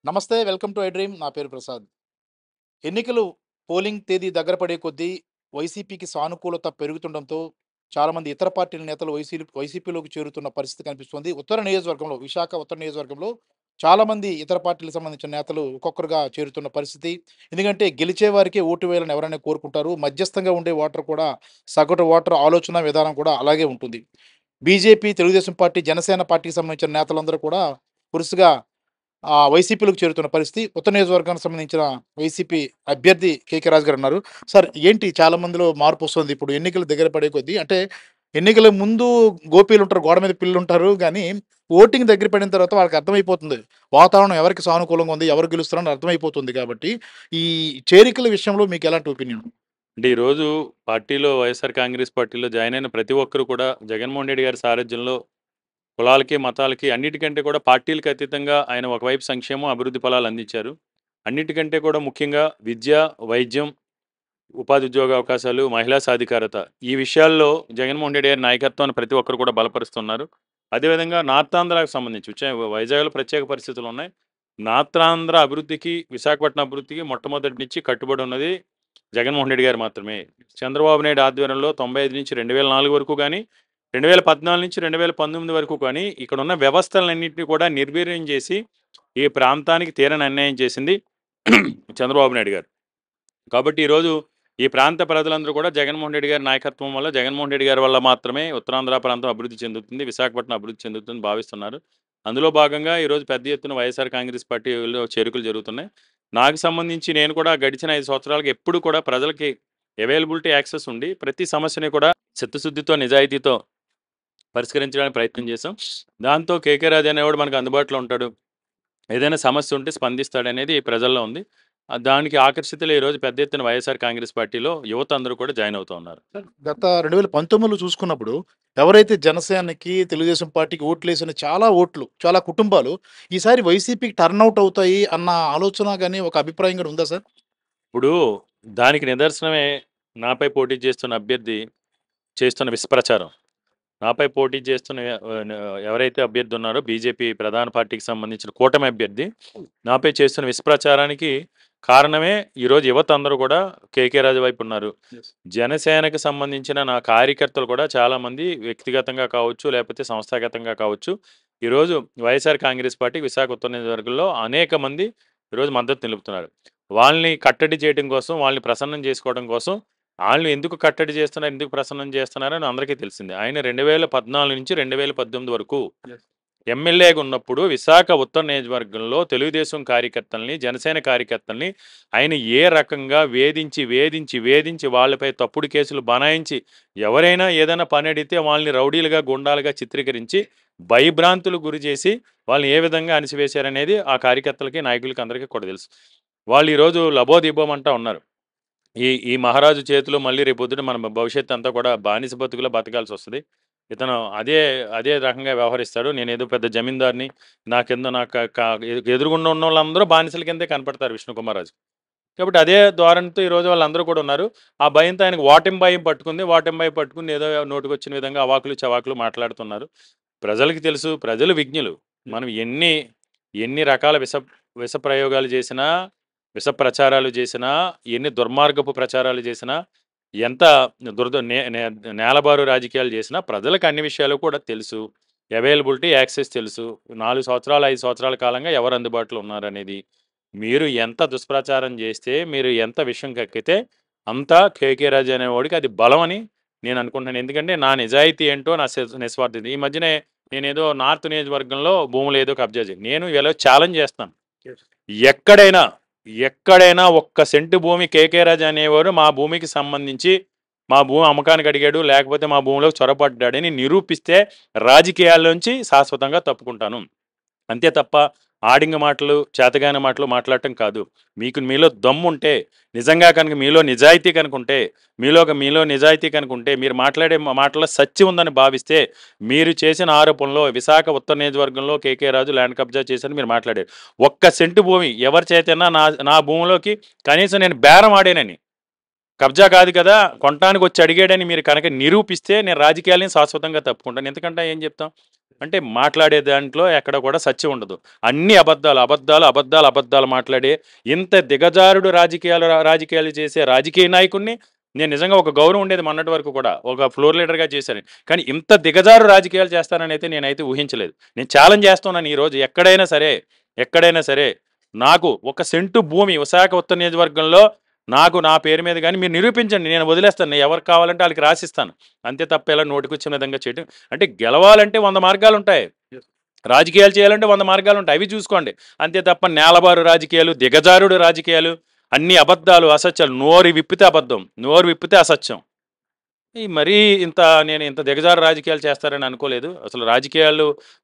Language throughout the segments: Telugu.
నమస్తే. Welcome to I dream. నా పేరు ప్రసాద్. ఎన్నికలు పోలింగ్ తేదీ దగ్గర పడే కొద్దీ వైసీపీకి సానుకూలత పెరుగుతుండడంతో చాలామంది ఇతర పార్టీల నేతలు వైసీపీలోకి చేరుతున్న పరిస్థితి కనిపిస్తుంది. ఉత్తర నియోజకవర్గంలో, విశాఖ ఉత్తర నియోజకవర్గంలో చాలామంది ఇతర పార్టీలకు సంబంధించిన నేతలు ఒక్కొక్కరుగా చేరుతున్న పరిస్థితి. ఎందుకంటే గెలిచే వారికే ఓటు వేయాలని ఎవరైనా కోరుకుంటారు. మధ్యస్థంగా ఉండే ఓటర్ కూడా సగటు ఓటర్ ఆలోచన విధానం కూడా అలాగే ఉంటుంది. బీజేపీ, తెలుగుదేశం పార్టీ, జనసేన పార్టీకి సంబంధించిన నేతలందరూ కూడా వరుసగా వైసీపీలోకి చేరుతున్న పరిస్థితి. ఉత్తర నియోజకవర్గానికి సంబంధించిన వైసీపీ అభ్యర్థి కేకే రాజు గారు ఉన్నారు. సార్, ఏంటి చాలా మందిలో మార్పొస్తుంది. ఇప్పుడు ఎన్నికలు దగ్గర పడే కొద్దీ అంటే ఎన్నికల ముందు గోపీలుంటారు, గోడ మీద పిల్లుంటారు గానీ, ఓటింగ్ దగ్గర పడిన తర్వాత వాళ్ళకి అర్థమైపోతుంది. వాతావరణం ఎవరికి సానుకూలంగా ఉంది, ఎవరు గెలుస్తున్నారని అర్థమైపోతుంది కాబట్టి, ఈ చేరికల విషయంలో మీకెలాంటి ఒపీనియన్? అంటే ఈరోజు పార్టీలో వైఎస్ఆర్ కాంగ్రెస్ పార్టీలో జాయిన్ అయిన ప్రతి ఒక్కరు కూడా జగన్మోహన్ రెడ్డి గారి సారథ్యంలో కులాలకి, మతాలకి అన్నిటికంటే కూడా పార్టీలకు అతీతంగా ఆయన ఒకవైపు సంక్షేమం, అభివృద్ధి ఫలాలు అందించారు. అన్నిటికంటే కూడా ముఖ్యంగా విద్య, వైద్యం, ఉపాధి ఉద్యోగ అవకాశాలు, మహిళా సాధికారత ఈ విషయాల్లో జగన్మోహన్ రెడ్డి గారి నాయకత్వాన్ని ప్రతి ఒక్కరు కూడా బలపరుస్తున్నారు. అదేవిధంగా నార్తాంధ్రకు సంబంధించి వైజాగ్‌లో ప్రత్యేక పరిస్థితులు ఉన్నాయి. నార్తాంధ్ర అభివృద్ధికి, విశాఖపట్నం అభివృద్ధికి మొట్టమొదటి నుంచి కట్టుబడి ఉన్నది జగన్మోహన్ రెడ్డి గారు మాత్రమే. చంద్రబాబు నాయుడు ఆధ్వర్యంలో 95 నుంచి 2004 వరకు గాని, 2014 నుంచి 2019 వరకు కానీ ఇక్కడున్న వ్యవస్థలన్నింటినీ కూడా నిర్వీర్యం చేసి, ఈ ప్రాంతానికి తీరని అన్యాయం చేసింది చంద్రబాబు నాయుడు గారు. కాబట్టి ఈరోజు ఈ ప్రాంత ప్రజలందరూ కూడా జగన్మోహన్ రెడ్డి గారి నాయకత్వం వల్ల, జగన్మోహన్ రెడ్డి గారి వల్ల మాత్రమే ఉత్తరాంధ్ర ప్రాంతం అభివృద్ధి చెందుతుంది, విశాఖపట్నం అభివృద్ధి చెందుతుందని భావిస్తున్నారు. అందులో భాగంగా ఈరోజు పెద్ద ఎత్తున వైఎస్ఆర్ కాంగ్రెస్ పార్టీలో చేరికలు జరుగుతున్నాయి. నాకు సంబంధించి నేను కూడా గడిచిన 5 సంవత్సరాలుగా ఎప్పుడు కూడా ప్రజలకి అవైలబిలిటీ యాక్సెస్ ఉండి, ప్రతి సమస్యని కూడా చిత్తశుద్ధితో, నిజాయితీతో పరిష్కరించడానికి ప్రయత్నం చేశాం. దాంతో కేకే రాజు అనేవాడు మనకు అందుబాటులో ఉంటాడు. ఏదైనా సమస్య ఉంటే స్పందిస్తాడనేది ప్రజల్లో ఉంది. దానికి ఆకర్షితులై ఈరోజు పెద్ద ఎత్తున వైఎస్ఆర్ కాంగ్రెస్ పార్టీలో యువత అందరూ కూడా జాయిన్ అవుతూ ఉన్నారు. గత 2019లో చూసుకున్నప్పుడు ఎవరైతే జనసేనకి, తెలుగుదేశం పార్టీకి ఓట్లేసిన చాలా ఓట్లు, చాలా కుటుంబాలు ఈసారి వైసీపీకి టర్నౌట్ అవుతాయి అన్న ఆలోచన గాని, ఒక అభిప్రాయం గాని ఉందా సార్? ఇప్పుడు దానికి నిదర్శనమే నాపై పోటీ చేస్తున్న అభ్యర్థి చేస్తున్న విషప్రచారం. నాపై పోటీ చేస్తున్న ఎవరైతే అభ్యర్థి ఉన్నారో బీజేపీ ప్రధాన పార్టీకి సంబంధించిన కూటమి అభ్యర్థి నాపై చేస్తున్న విషప్రచారానికి కారణమే ఈరోజు యువత అందరూ కూడా కేకే రాజు వైపు ఉన్నారు. యెస్. జనసేనకు సంబంధించిన నా కార్యకర్తలు కూడా చాలామంది వ్యక్తిగతంగా కావచ్చు, లేకపోతే సంస్థాగతంగా కావచ్చు, ఈరోజు వైఎస్ఆర్ కాంగ్రెస్ పార్టీ విశాఖ ఉత్తర నియోజకవర్గంలో అనేక మంది ఈరోజు మద్దతు తెలుపుతున్నారు. వాళ్ళని కట్టడి చేయడం కోసం, వాళ్ళని ప్రసన్నం చేసుకోవడం కోసం ఆళ్ళని ఎందుకు కట్టడి చేస్తున్నారు, ఎందుకు ప్రసన్నం చేస్తున్నారని అందరికీ తెలిసిందే. ఆయన 2014 నుంచి 2018 వరకు యెస్. ఎమ్మెల్యేగా ఉన్నప్పుడు విశాఖ ఉత్తర నియోజకవర్గంలో తెలుగుదేశం కార్యకర్తల్ని, జనసేన కార్యకర్తల్ని ఆయన ఏ రకంగా వేధించి వాళ్ళపై తప్పుడు కేసులు బనాయించి, ఎవరైనా ఏదైనా పని అడిగితే వాళ్ళని రౌడీలుగా, గుండాలుగా చిత్రీకరించి, భయభ్రాంతులకు గురి చేసి వాళ్ళని ఏ విధంగా అణిసివేశారనేది ఆ కార్యకర్తలకి, నాయకులకి అందరికీ కూడా తెలుసు. వాళ్ళు ఈరోజు లబోదిబోమంటా ఉన్నారు. ఈ ఈ మహారాజు చేతిలో మళ్ళీ రేపొద్దున మన భవిష్యత్తు అంతా కూడా బానిస బతుకులో బతకాల్సొస్తది. ఇతను అదే అదే రకంగా వ్యవహరిస్తాడు. నేనేదో పెద్ద జమీందారుని, నా కింద నా క క ఎదురుగుండా ఉన్నోళ్ళందరూ బానిసల కిందే కనపడతారు విష్ణుకుమార్ రాజు. కాబట్టి అదే ధోరణితో ఈరోజు వాళ్ళందరూ కూడా ఉన్నారు. ఆ భయంతో ఆయనకు ఓటమి భయం పట్టుకుంది. ఓటమి భయం పట్టుకుని ఏదో నోటికొచ్చిన విధంగా అవాకులు, చవాకులు మాట్లాడుతున్నారు. ప్రజలకి తెలుసు, ప్రజలు విజ్ఞులు. మనం ఎన్ని రకాల విష ప్రయోగాలు చేసినా, విష ప్రచారాలు చేసినా, ఎన్ని దుర్మార్గపు ప్రచారాలు చేసినా, ఎంత దురద నే నే నేలబారు రాజకీయాలు చేసినా ప్రజలకు అన్ని విషయాలు కూడా తెలుసు. అవైలబిలిటీ, యాక్సెస్ తెలుసు. 4 సంవత్సరాలు, 5 సంవత్సరాల కాలంగా ఎవరు అందుబాటులో ఉన్నారనేది. మీరు ఎంత దుష్ప్రచారం చేస్తే, మీరు ఎంత విషం కక్కితే అంతా కేకే రాజు అనేవాడికి అది బలమని నేను అనుకుంటున్నాను. ఎందుకంటే నా నిజాయితీ ఏంటో, నా నిస్వార్థత. ఈ మధ్యనే నేనేదో నార్త్ నియోజకవర్గంలో భూములు ఏదో కబ్జా నేను ఇలా ఛాలెంజ్ చేస్తాను. యెస్. ఎక్కడైనా, ఎక్కడైనా ఒక్క సెంటు భూమి కేకే రాజు అనేవారు మా భూమికి సంబంధించి మా భూమి అమ్మకానికి అడిగాడు, లేకపోతే మా భూమిలోకి చొరబడ్డాడని నిరూపిస్తే రాజకీయాల్లోంచి శాశ్వతంగా తప్పుకుంటాను. అంతే తప్ప ఆడింగ మాటలు, చేతగాని మాటలు మాట్లాడటం కాదు. మీలో దమ్ముంటే, నిజంగా కనుక మీలో నిజాయితీ కనుకుంటే, మీలో నిజాయితీ కనుకుంటే, మీరు మాట్లాడే మాటల్లో సత్యం ఉందని భావిస్తే, మీరు చేసిన ఆరోపణలో విశాఖ ఉత్తర నియోజకవర్గంలో కేకే రాజు ల్యాండ్ కబ్జా చేశారని మీరు మాట్లాడారు. ఒక్క సెంటు భూమి ఎవరి చేతైనా నా భూమిలోకి కనీసం నేను బేరం ఆడానని, కబ్జా కాదు కదా, కొనటానికి వచ్చి అడిగాడని మీరు కనుక నిరూపిస్తే నేను రాజకీయాలని శాశ్వతంగా తప్పుకుంటాను. ఎందుకంటే ఏం చెప్తాం? అంటే మాట్లాడే దాంట్లో ఎక్కడ కూడా సత్యం ఉండదు. అన్ని అబద్ధాలు, అబద్ధాలు, అబద్ధాలు, అబద్ధాలు మాట్లాడే ఇంత దిగజారుడు రాజకీయాలు చేసే రాజకీయ నాయకుడిని నేను నిజంగా ఒక గౌరవం ఉండేది మొన్నటి వరకు కూడా. ఒక ఫ్లోర్ లీడర్‌గా చేశాను. కానీ ఇంత దిగజారు రాజకీయాలు చేస్తాననైతే నేనైతే ఊహించలేదు. నేను ఛాలెంజ్ చేస్తున్నాను ఈరోజు ఎక్కడైనా సరే, ఎక్కడైనా సరే నాకు ఒక సెంటు భూమి విశాఖ ఉత్తర నియోజకవర్గంలో నాకు నా పేరు మీద గాని మీరు నిరూపించండి. నేను వదిలేస్తాను. ఎవరికి కావాలంటే ఆళ్ళకి రాసిస్తాను. అంతే తప్ప ఇలా నోటికొచ్చిన విధంగా చేయడం అంటే గెలవాలంటే 100 మార్గాలుంటాయి. రాజకీయాలు చేయాలంటే 100 మార్గాలుంటాయి. అవి చూసుకోండి. అంతే తప్ప నేలబారు రాజకీయాలు, దిగజారుడు రాజకీయాలు, అన్ని అబద్ధాలు, అసత్యాలు. నోరు విప్పితే అబద్ధం, నోరు విప్పితే అసత్యం. ఈ మరీ నేను ఇంత దిగజారు రాజకీయాలు చేస్తారని అనుకోలేదు. అసలు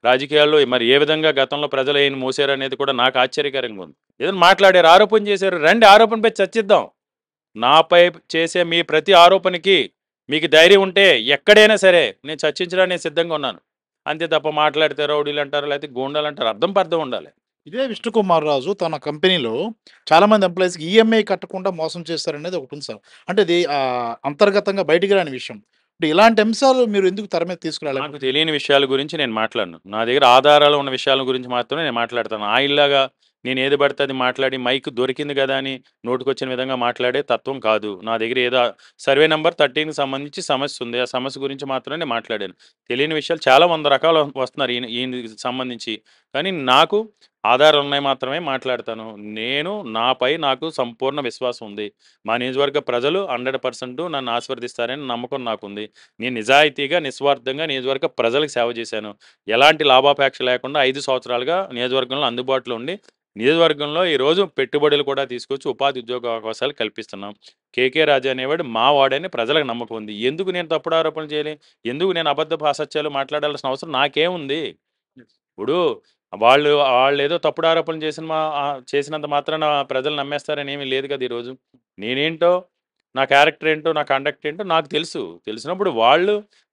రాజకీయాల్లో మరి ఏ విధంగా గతంలో ప్రజలు ఆయన్ని మోసారనేది కూడా నాకు ఆశ్చర్యకరంగా ఉంది. ఏదైనా మాట్లాడారు, ఆరోపణ చేశారు. రండి ఆరోపణపై చర్చిద్దాం. నాపై చేసే మీ ప్రతి ఆరోపణకి మీకు ధైర్యం ఉంటే ఎక్కడైనా సరే నేను చర్చించడానికి నేను సిద్ధంగా ఉన్నాను. అంతే తప్ప మాట్లాడితే రౌడీలు అంటారు, లేకపోతే గూండాలు అంటారు. అర్థం పర్థం ఉండాలి. ఇదే విష్ణుకుమార్ రాజు తన కంపెనీలో చాలామంది ఎంప్లాయీస్‌కి ఈఎంఐ కట్టకుండా మోసం చేస్తారనేది ఒకటుంది సార్. అంటే ఇది అంతర్గతంగా బయటికి రాని విషయం. అంటే ఇలాంటి అంశాలు మీరు ఎందుకు తెర మీద తీసుకురాలేకపోతున్నారు? నాకు తెలియని విషయాల గురించి నేను మాట్లాడను. నా దగ్గర ఆధారాలు ఉన్న విషయాల గురించి మాత్రమే నేను మాట్లాడతాను. ఆయిల్లాగా నేను ఏది పడితే అది మాట్లాడి మైక్ దొరికింది కదా అని నోటికొచ్చిన విధంగా మాట్లాడే తత్వం కాదు. నా దగ్గర ఏదో సర్వే నంబర్ 13కి సంబంధించి సమస్య ఉంది. ఆ సమస్య గురించి మాత్రమే నేను మాట్లాడాను. తెలియని విషయాలు చాలా 100 రకాలు వస్తున్నారు ఈయనకి సంబంధించి. కానీ నాకు ఆధారాలు ఉన్నాయి మాత్రమే మాట్లాడతాను. నాపై నాకు సంపూర్ణ విశ్వాసం ఉంది. మా నియోజకవర్గ ప్రజలు 100% నన్ను ఆశీర్వదిస్తారని నమ్మకం నాకుంది. నేను నిజాయితీగా, నిస్వార్థంగా నియోజకవర్గ ప్రజలకు సేవ చేశాను. ఎలాంటి లాభాపేక్ష లేకుండా 5 సంవత్సరాలుగా నియోజకవర్గంలో అందుబాటులో ఉండి, నియోజకవర్గంలో ఈరోజు పెట్టుబడులు కూడా తీసుకొచ్చి ఉపాధి ఉద్యోగ అవకాశాలు కల్పిస్తున్నాం. కేకే రాజా అనేవాడు మా వాడని ప్రజలకు నమ్మకం ఉంది. ఎందుకు నేను తప్పుడు ఆరోపణలు చేయాలి? ఎందుకు నేను అబద్ధపు అసత్యాలు మాట్లాడాల్సిన అవసరం నాకేముంది? ఇప్పుడు వాళ్ళేదో తప్పుడు ఆరోపణలు చేసినంత మాత్రాన ప్రజలు నమ్మేస్తారని ఏమీ లేదు కదా ఈరోజు. నేనేంటో, నా క్యారెక్టర్ ఏంటో, నా కండక్ట్ ఏంటో నాకు తెలుసు. తెలిసినప్పుడు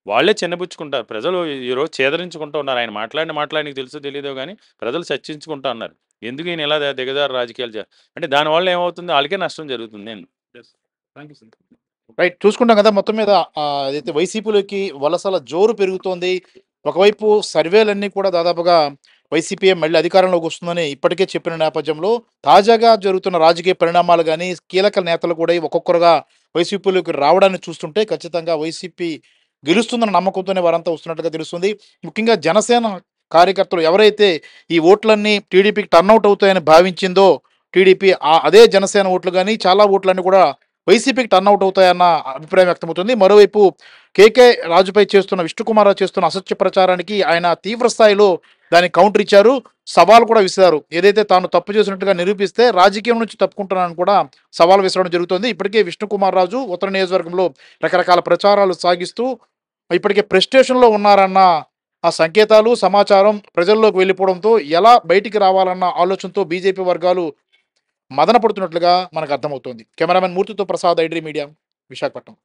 వాళ్ళే చిన్నబుచ్చుకుంటారు. ప్రజలు ఈరోజు చేదరించుకుంటూ ఉన్నారు. ఆయన మాట్లాడిన మాటలు ఆయనకి తెలుసో తెలీదో గానీ ప్రజలు చర్చించుకుంటా ఉన్నారు. ఎందుకు ఈయన ఇలా దిగజారు రాజకీయాలు అంటే దానివల్ల ఏమవుతుంది? ఆళ్ళకే నష్టం జరుగుతుంది. Thank you sir. రైట్. చూసుకుంటాం కదా మొత్తం మీద ఏదైతే వైసీపీలోకి వలసల జోరు పెరుగుతోంది. ఒకవైపు సర్వేలన్నీ కూడా దాదాపుగా వైసీపీయే మళ్ళీ అధికారంలోకి వస్తుందని ఇప్పటికే చెప్పిన నేపథ్యంలో తాజాగా జరుగుతున్న రాజకీయ పరిణామాలు గానీ, కీలక నేతలు కూడా ఒక్కొక్కరుగా వైసీపీలోకి రావడాన్ని చూస్తుంటే ఖచ్చితంగా వైసీపీ గెలుస్తుందన్న నమ్మకంతోనే వారంతా వస్తున్నట్టుగా తెలుస్తుంది. ముఖ్యంగా జనసేన కార్యకర్తలు ఎవరైతే ఈ ఓట్లన్నీ టీడీపీకి టర్నౌట్ అవుతాయని భావించిందో టీడీపీ అదే జనసేన ఓట్లు గానీ, చాలా ఓట్లన్నీ కూడా వైసీపీకి టర్నౌట్ అవుతాయన్న అభిప్రాయం వ్యక్తమవుతుంది. మరోవైపు కేకే రాజుపై చేస్తున్న విష్ణుకుమార్ రాజు చేస్తున్న అసత్య ప్రచారానికి ఆయన తీవ్ర స్థాయిలో దానికి కౌంటర్ ఇచ్చారు. సవాల్ కూడా విసిరారు. ఏదైతే తాను తప్పు చేసినట్టుగా నిరూపిస్తే రాజకీయం నుంచి తప్పుకుంటున్నానని కూడా సవాల్ విసరడం జరుగుతుంది. ఇప్పటికే విష్ణుకుమార్ రాజు ఉత్తర నియోజకవర్గంలో రకరకాల ప్రచారాలు సాగిస్తూ ఇప్పటికే ప్రెస్టేషన్‌లో ఉన్నారన్న ఆ సంకేతాలు, సమాచారం ప్రజల్లోకి వెళ్ళిపోవడంతో ఎలా బయటికి రావాలన్న ఆలోచనతో బీజేపీ వర్గాలు మదన పడుతున్నట్లుగా మనకు అర్థమవుతోంది. కెమెరామెన్ మూర్తితో ప్రసాద్, ఐడ్రీ మీడియా, విశాఖపట్నం.